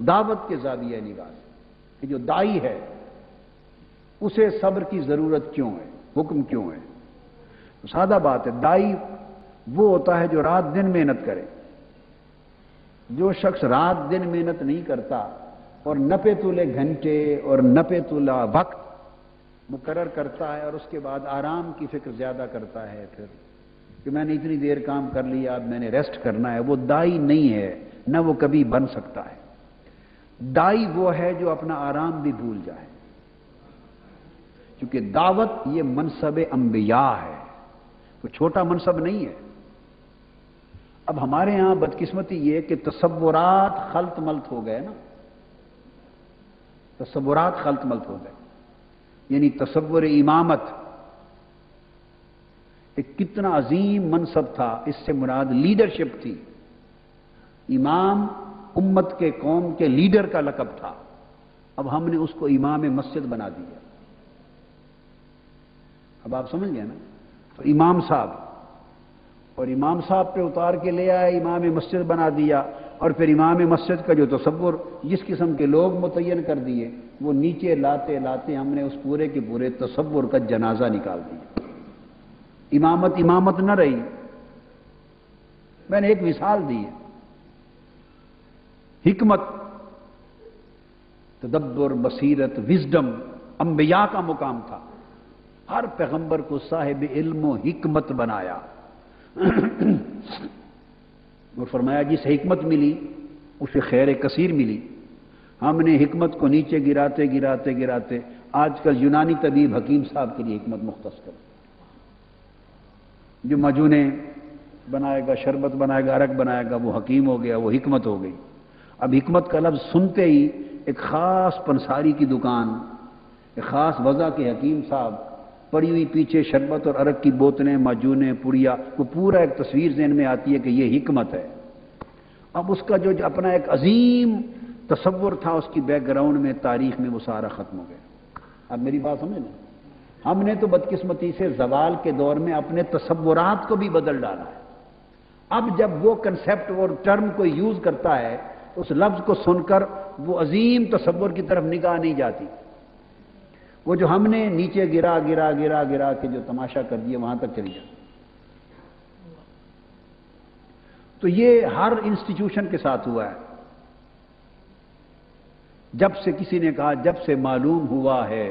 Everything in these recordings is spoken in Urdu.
دعوت کے زاویہ نگاہ سے کہ جو دائی ہے اسے صبر کی ضرورت کیوں ہے، حکم کیوں ہے؟ تو سادہ بات ہے، دائی وہ ہوتا ہے جو رات دن محنت کرے۔ جو شخص رات دن محنت نہیں کرتا اور نپے تلے گھنٹے اور نپے تلا وقت مقرر کرتا ہے اور اس کے بعد آرام کی فکر زیادہ کرتا ہے پھر کہ میں نے اتنی دیر کام کر لیا اب میں نے ریسٹ کرنا ہے، وہ دائی نہیں ہے، نہ وہ کبھی بن سکتا ہے۔ دائی وہ ہے جو اپنا آرام بھی بھول جائے، کیونکہ دعوت یہ منصب انبیاء ہے، کوئی چھوٹا منصب نہیں ہے۔ اب ہمارے ہاں بدقسمتی یہ کہ تصورات خلط ملط ہو گئے نا، تصورات خلط ملط ہو گئے، یعنی تصور امامت ایک کتنا عظیم منصب تھا، اس سے مراد لیڈرشپ تھی۔ امام امت کے قوم کے لیڈر کا لقب تھا، اب ہم نے اس کو امام مسجد بنا دیا۔ اب آپ سمجھ گئے نا، تو امام صاحب اور امام صاحب پہ اتار کے لے آئے، امام مسجد بنا دیا، اور پھر امام مسجد کا جو تصور جس قسم کے لوگ متعین کر دیے وہ نیچے لاتے لاتے ہم نے اس پورے کے پورے تصور کا جنازہ نکال دیا۔ امامت امامت نہ رہی۔ میں نے ایک مثال دی ہے، حکمت، تدبر، بصیرت، وزڈم انبیاء کا مقام تھا، ہر پیغمبر کو صاحب علم و حکمت بنایا اور فرمایا جس حکمت ملی اسے خیر کثیر ملی۔ ہم نے حکمت کو نیچے گراتے گراتے گراتے آج کل یونانی طبیب حکیم صاحب کے لیے حکمت مختص کر، جو مجونے بنائے گا، شربت بنائے گا، عرق بنائے گا، وہ حکیم ہو گیا، وہ حکمت ہو گئی۔ اب حکمت کا لفظ سنتے ہی ایک خاص پنساری کی دکان، ایک خاص وضع کے حکیم صاحب، پڑی ہوئی پیچھے شربت اور عرق کی بوتلیں، مجونے، پڑیا، وہ پورا ایک تصویر ذہن میں آتی ہے کہ یہ حکمت ہے۔ اب اس کا جو اپنا ایک عظیم تصور تھا اس کی بیک گراؤنڈ میں، تاریخ میں، وہ سارا ختم ہو گیا۔ اب میری بات سمجھ لیں، ہم نے تو بدقسمتی سے زوال کے دور میں اپنے تصورات کو بھی بدل ڈالا ہے۔ اب جب وہ کنسیپٹ اور ٹرم کو یوز کرتا ہے اس لفظ کو سن کر وہ عظیم تصور کی طرف نگاہ نہیں جاتی، وہ جو ہم نے نیچے گرا گرا گرا گرا کے جو تماشا کر دیا وہاں تک چلی جاتی۔ تو یہ ہر انسٹیٹیوشن کے ساتھ ہوا ہے۔ جب سے کسی نے کہا، جب سے معلوم ہوا ہے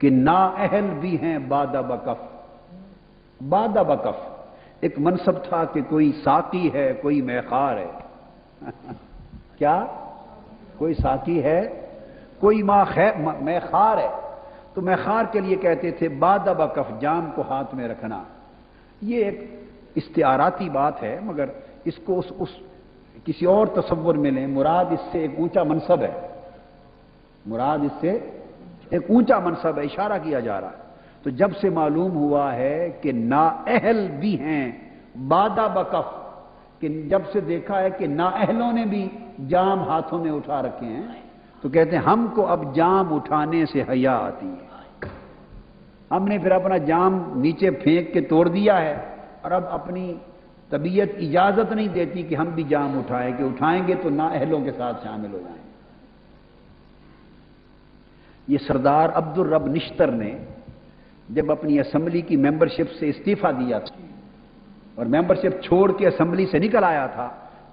کہ نااہل بھی ہیں باد بکف، باد بکف ایک منصب تھا کہ کوئی ساقی ہے، کوئی میخار ہے کیا؟ کوئی ساقی ہے، کوئی میخار ہے، تو میخار کے لیے کہتے تھے باد بکف، جام کو ہاتھ میں رکھنا۔ یہ ایک استعاراتی بات ہے، مگر اس کو اس کسی اور تصور میں لیں، مراد اس سے ایک اونچا منصب ہے، مراد اس سے ایک اونچا منصب ہے، اشارہ کیا جا رہا ہے۔ تو جب سے معلوم ہوا ہے کہ نااہل بھی ہیں بادہ بکف، کہ جب سے دیکھا ہے کہ نااہلوں نے بھی جام ہاتھوں میں اٹھا رکھے ہیں، تو کہتے ہیں ہم کو اب جام اٹھانے سے حیا آتی ہے۔ ہم نے پھر اپنا جام نیچے پھینک کے توڑ دیا ہے، اور اب اپنی طبیعت اجازت نہیں دیتی کہ ہم بھی جام اٹھائیں، کہ اٹھائیں گے تو نااہلوں کے ساتھ شامل ہو جائیں۔ یہ سردار عبد الرب نشتر نے جب اپنی اسمبلی کی ممبرشپ سے استعفیٰ دیا تھا اور ممبرشپ چھوڑ کے اسمبلی سے نکل آیا تھا،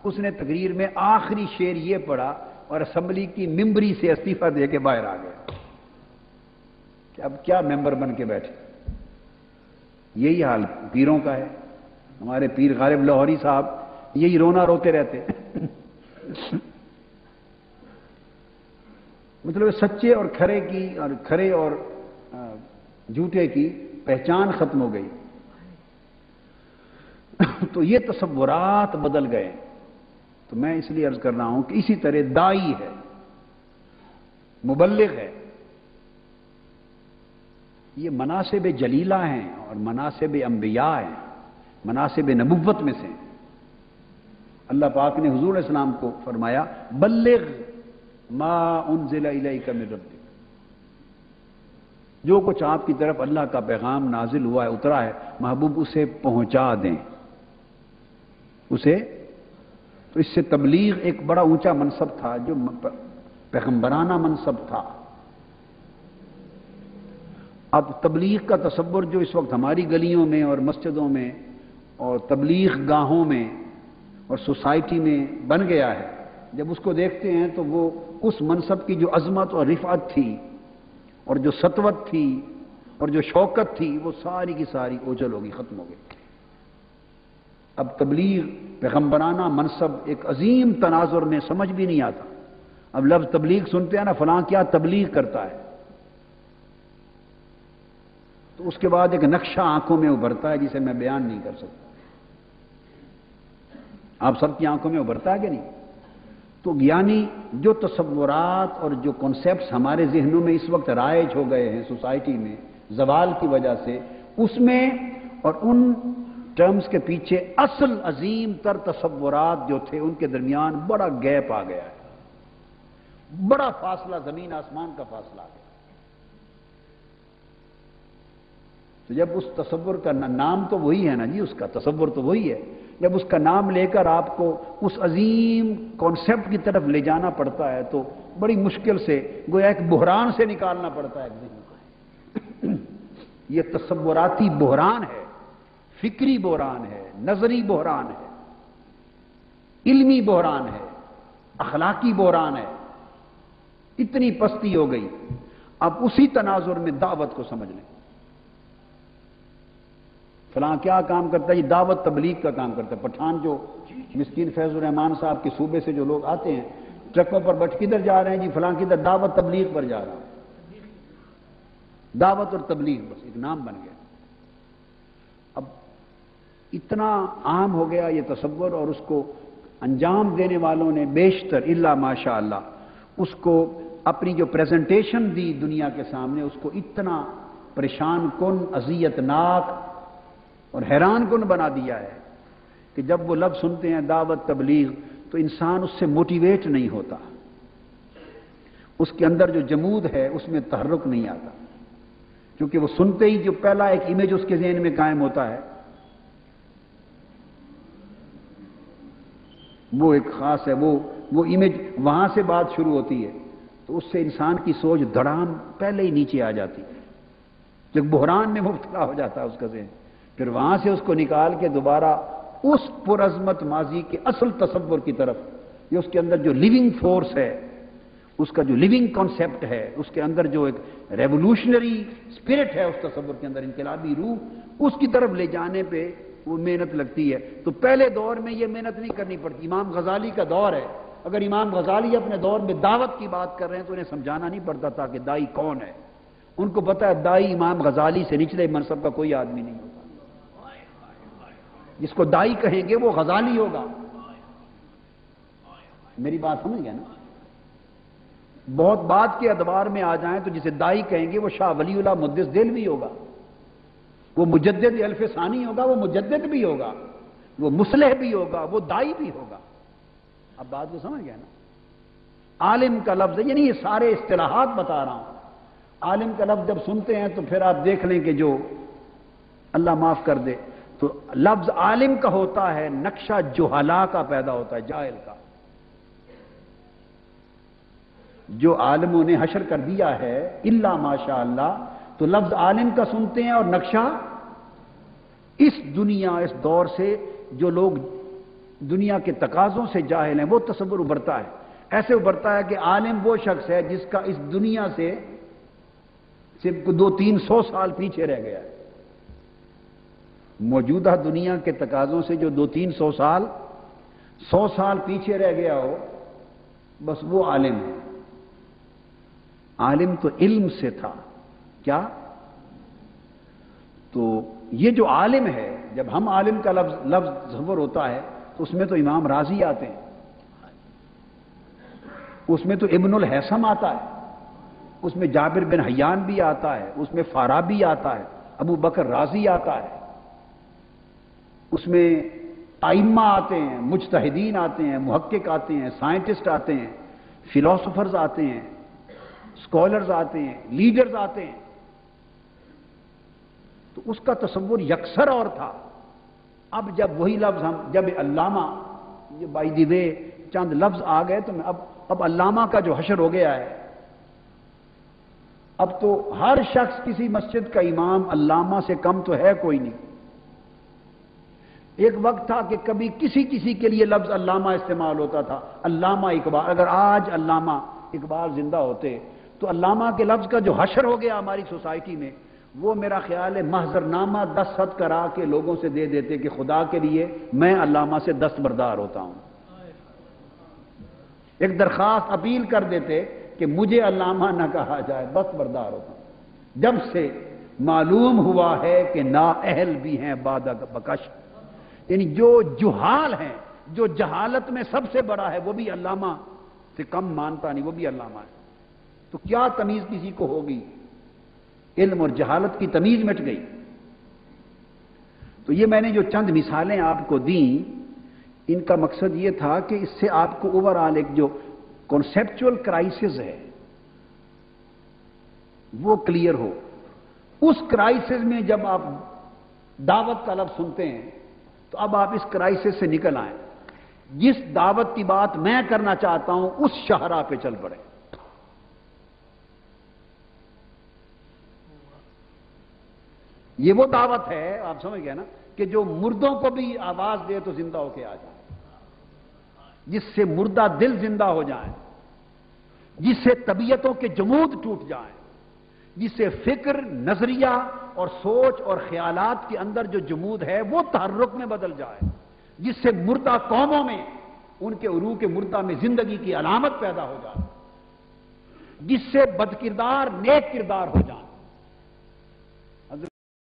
اس نے تقریر میں آخری شعر یہ پڑھا اور اسمبلی کی ممبری سے استعفیٰ دے کے باہر آ گیا کہ اب کیا ممبر بن کے بیٹھے۔ یہی حال پیروں کا ہے۔ ہمارے پیر غالب لاہوری صاحب یہی رونا روتے رہتے مطلب سچے اور کھرے کی، اور کھرے اور جھوٹے کی پہچان ختم ہو گئی۔ تو یہ تصورات بدل گئے۔ تو میں اس لیے عرض کر رہا ہوں کہ اسی طرح دائی ہے، مبلغ ہے، یہ مناصب جلیلہ ہیں اور مناصب انبیاء ہیں، مناصب نبوت میں سے۔ اللہ پاک نے حضور علیہ السلام کو فرمایا بلغ ما انزل الیک من ربک، جو کچھ آپ کی طرف اللہ کا پیغام نازل ہوا ہے، اترا ہے، محبوب اسے پہنچا دیں، اسے۔ تو تو اس سے تبلیغ ایک بڑا اونچا منصب تھا، جو پیغمبرانہ منصب تھا۔ اب تبلیغ کا تصور جو اس وقت ہماری گلیوں میں اور مسجدوں میں اور تبلیغ گاہوں میں اور سوسائٹی میں بن گیا ہے، جب اس کو دیکھتے ہیں تو وہ اس منصب کی جو عظمت اور رفعت تھی اور جو سطوت تھی اور جو شوکت تھی، وہ ساری کی ساری اوجھل ہوگی، ختم ہو گئی۔ اب تبلیغ پیغمبرانہ منصب ایک عظیم تناظر میں سمجھ بھی نہیں آتا۔ اب لفظ تبلیغ سنتے ہیں نا، فلاں کیا تبلیغ کرتا ہے، تو اس کے بعد ایک نقشہ آنکھوں میں ابھرتا ہے جسے میں بیان نہیں کر سکتا۔ آپ سب کی آنکھوں میں ابھرتا ہے کہ نہیں؟ تو یعنی جو تصورات اور جو کانسیپٹس ہمارے ذہنوں میں اس وقت رائج ہو گئے ہیں سوسائٹی میں زوال کی وجہ سے، اس میں اور ان ٹرمز کے پیچھے اصل عظیم تر تصورات جو تھے ان کے درمیان بڑا گیپ آ گیا ہے، بڑا فاصلہ، زمین آسمان کا فاصلہ آ گیا۔ تو جب اس تصور کا نام تو وہی ہے نا جی، اس کا تصور تو وہی ہے، جب اس کا نام لے کر آپ کو اس عظیم کانسیپٹ کی طرف لے جانا پڑتا ہے تو بڑی مشکل سے گویا ایک بحران سے نکالنا پڑتا ہے ذہن کو۔ یہ تصوراتی بحران ہے، فکری بحران ہے، نظری بحران ہے، علمی بحران ہے، اخلاقی بحران ہے۔ اتنی پستی ہو گئی۔ اب اسی تناظر میں دعوت کو سمجھ لیں۔ فلاں کیا کام کرتا ہے؟ یہ دعوت تبلیغ کا کام کرتا ہے۔ پٹھان جو مسکین فیض الرحمان صاحب کے صوبے سے جو لوگ آتے ہیں ٹرکوں پر بیٹھ، کدھر جا رہے ہیں جی؟ فلاں کدھر؟ دعوت تبلیغ پر جا رہا ہوں۔ دعوت اور تبلیغ بس ایک نام بن گیا۔ اب اتنا عام ہو گیا یہ تصور، اور اس کو انجام دینے والوں نے بیشتر الا ماشاء اللہ اس کو اپنی جو پریزنٹیشن دی دنیا کے سامنے، اس کو اتنا پریشان کن، اذیت ناک اور حیران کن بنا دیا ہے کہ جب وہ لفظ سنتے ہیں دعوت تبلیغ تو انسان اس سے موٹیویٹ نہیں ہوتا، اس کے اندر جو جمود ہے اس میں تحرک نہیں آتا، کیونکہ وہ سنتے ہی جو پہلا ایک امیج اس کے ذہن میں قائم ہوتا ہے وہ ایک خاص ہے، وہ امیج وہاں سے بات شروع ہوتی ہے، تو اس سے انسان کی سوچ دھڑام پہلے ہی نیچے آ جاتی ہے، جب بحران میں مبتلا ہو جاتا ہے اس کا ذہن، پھر وہاں سے اس کو نکال کے دوبارہ اس پرعظمت ماضی کے اصل تصور کی طرف، یہ اس کے اندر جو لیونگ فورس ہے، اس کا جو لیونگ کانسیپٹ ہے، اس کے اندر جو ایک ریولوشنری اسپرٹ ہے، اس تصور کے اندر انقلابی روح، اس کی طرف لے جانے پہ وہ محنت لگتی ہے۔ تو پہلے دور میں یہ محنت نہیں کرنی پڑتی۔ امام غزالی کا دور ہے، اگر امام غزالی اپنے دور میں دعوت کی بات کر رہے ہیں تو انہیں سمجھانا نہیں پڑتا تھا کہ دائی کون ہے، ان کو پتا ہے دائی امام غزالی سے نچلے منصب کا کوئی آدمی نہیں ہوتا، جس کو دائی کہیں گے وہ غزالی ہوگا۔ میری بات سمجھ گئے نا؟ بہت بعد کے ادوار میں آ جائیں تو جسے دائی کہیں گے وہ شاہ ولی اللہ محدث دہلوی ہوگا، وہ مجدد الف ثانی ہوگا، وہ مجدد بھی ہوگا، وہ مصلح بھی ہوگا، وہ دائی بھی ہوگا۔ اب بات کو سمجھ گئے نا؟ عالم کا لفظ، یعنی یہ سارے اصطلاحات بتا رہا ہوں، عالم کا لفظ جب سنتے ہیں تو پھر آپ دیکھ لیں کہ جو اللہ معاف کر دے تو لفظ عالم کا ہوتا ہے، نقشہ جہلا کا پیدا ہوتا ہے، جاہل کا۔ جو عالموں نے حشر کر دیا ہے الا ماشاء اللہ، تو لفظ عالم کا سنتے ہیں اور نقشہ اس دنیا، اس دور سے جو لوگ دنیا کے تقاضوں سے جاہل ہیں وہ تصور ابھرتا ہے۔ ایسے ابھرتا ہے کہ عالم وہ شخص ہے جس کا اس دنیا سے صرف 200-300 سال پیچھے رہ گیا ہے، موجودہ دنیا کے تقاضوں سے جو 200-300 سال، 100 سال پیچھے رہ گیا ہو، بس وہ عالم ہے۔ عالم تو علم سے تھا، کیا؟ تو یہ جو عالم ہے، جب ہم عالم کا لفظ تصور ہوتا ہے تو اس میں تو امام رازی آتے ہیں، اس میں تو ابن الحیثم آتا ہے، اس میں جابر بن حیان بھی آتا ہے، اس میں فارابی آتا ہے، ابو بکر رازی آتا ہے، اس میں ائمہ آتے ہیں، مجتہدین آتے ہیں، محقق آتے ہیں، سائنٹسٹ آتے ہیں، فلاسفرز آتے ہیں، اسکالرز آتے ہیں، لیڈرز آتے ہیں۔ تو اس کا تصور یکسر اور تھا۔ اب جب وہی لفظ جب علامہ یہ بائی دی وے چند لفظ آ گئے تو میں اب علامہ کا جو حشر ہو گیا ہے، اب تو ہر شخص کسی مسجد کا امام علامہ سے کم تو ہے کوئی نہیں۔ ایک وقت تھا کہ کبھی کسی کے لیے لفظ علامہ استعمال ہوتا تھا، علامہ اقبال۔ اگر آج علامہ اقبال زندہ ہوتے تو علامہ کے لفظ کا جو حشر ہو گیا ہماری سوسائٹی میں، وہ میرا خیال ہے محضرنامہ دستخط کرا کے لوگوں سے دے دیتے کہ خدا کے لیے میں علامہ سے دستبردار ہوتا ہوں، ایک درخواست اپیل کر دیتے کہ مجھے علامہ نہ کہا جائے، دستبردار ہوتا ہوں۔ جب سے معلوم ہوا ہے کہ نااہل بھی ہیں بعد بکش، یعنی جو جہال ہیں، جو جہالت میں سب سے بڑا ہے وہ بھی علامہ سے کم مانتا نہیں، وہ بھی علامہ ہے، تو کیا تمیز کسی کو ہوگی؟ علم اور جہالت کی تمیز مٹ گئی۔ تو یہ میں نے جو چند مثالیں آپ کو دیں، ان کا مقصد یہ تھا کہ اس سے آپ کو اوور آل ایک جو کنسیپچول کرائسس ہے وہ کلیئر ہو۔ اس کرائسس میں جب آپ دعوت کا لفظ سنتے ہیں تو اب آپ اس کرائسس سے نکل آئیں، جس دعوت کی بات میں کرنا چاہتا ہوں اس شاہراہ پہ چل پڑے۔ یہ وہ دعوت ہے، آپ سمجھ گئے نا، کہ جو مردوں کو بھی آواز دے تو زندہ ہو کے آ جائیں، جس سے مردہ دل زندہ ہو جائیں، جس سے طبیعتوں کے جمود ٹوٹ جائیں، جس سے فکر، نظریہ اور سوچ اور خیالات کے اندر جو جمود ہے وہ تحرک میں بدل جائے، جس سے مردہ قوموں میں ان کے عروق مردہ میں زندگی کی علامت پیدا ہو جائے، جس سے بد کردار نیک کردار ہو جائے۔